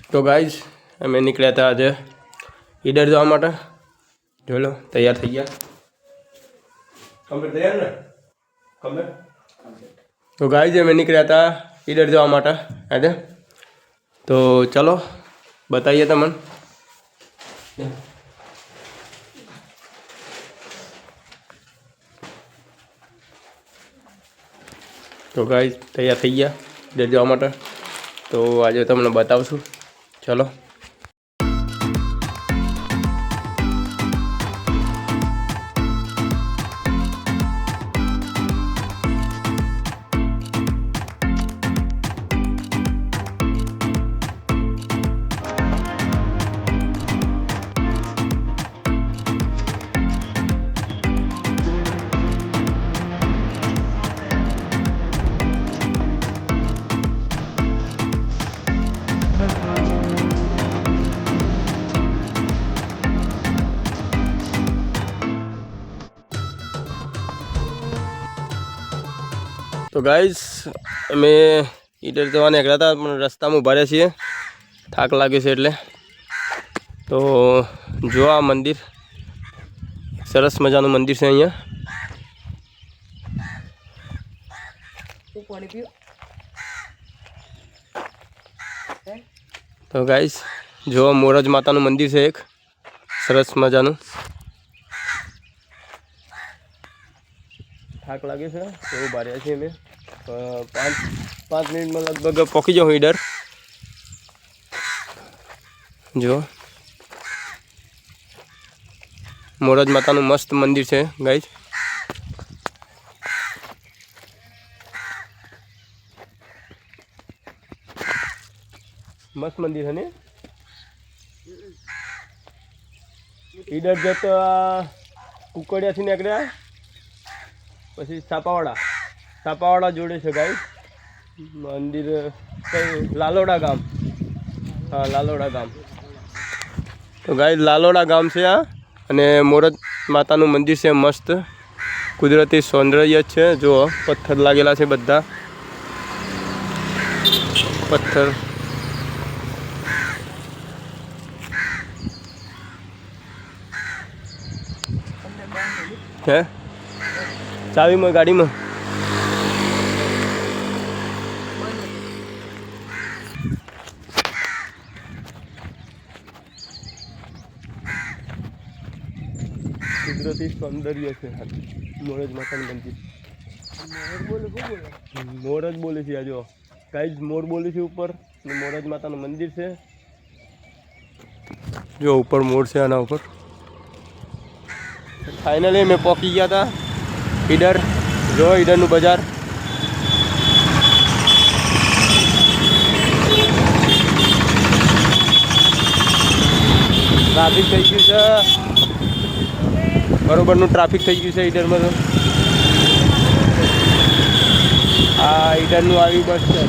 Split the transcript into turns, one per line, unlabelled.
तो गाइज અમે નીકળ્યા હતા આજે ઈડર જવા માટે। જોઈ લો તૈયાર થઈ ગયા। કમ્પ્લીટ તૈયાર ને કમ્પ્લીટ। તો ગાइज અમે નીકળ્યા હતા ઈડર જવા માટે આજે। તો ચલો बताइए તમને। तो गाइज तैयार થઈ ગયા ઈડર જવા માટે। तो આજે તમને બતાવશું। चलो तो गाइज અમે ઈડર જવા નીકળ્યા હતા પણ રસ્તામાં ઊભા રહ્યા છીએ, થાક લાગ્યો છે એટલે। તો જો આ મંદિર સરસ મજાનું મંદિર છે અહીંયા। તો ગાइज જો મોરજ માતાનું મંદિર છે એક સરસ મજાનું। થાક લાગે છે તો ઊભા રહ્યા છીએ અમે। 5 મિનિટમાં લગભગ પહોંચી જાઉં ઈડર। જો મોરજ માતાનું મસ્ત મંદિર છે ગાइज। મસ્ત મંદિર છે ને। ઈડર જતા કુકડિયાથી નીકળ્યા પછી છાપાવાડા જોડે છે ગાइज મંદિર કઈ લાલોડા ગામ। हाँ लालोड़ा गाम। तो गाइज लालोड़ा गाम से आ અને મોરજ માતાનું મંદિર છે મસ્ત કુદરતી સૌંદર્ય છે। જો પથ્થર લાગેલા છે બધા પથ્થર। હે ચાવીમાં ગાડીમાં કુદરતી સૌંદર્ય છે મોરજ માતાનું મંદિર। મોરજ બોલે છે આ જો ગાइज મોર બોલે છે ઉપર ને મોરજ માતાનું મંદિર છે। જો ઉપર મોર છે આના ઉપર। ફાઇનલી મેં પહોંચી ગયા હતા ઈડર। જો ઈડરનું બજાર ટ્રાફિક થઈ ગયું છે બરોબરનું ટ્રાફિક થઈ ગયું છે ઈડરમાં। તો આ ઈડરનું આવી બસ છે।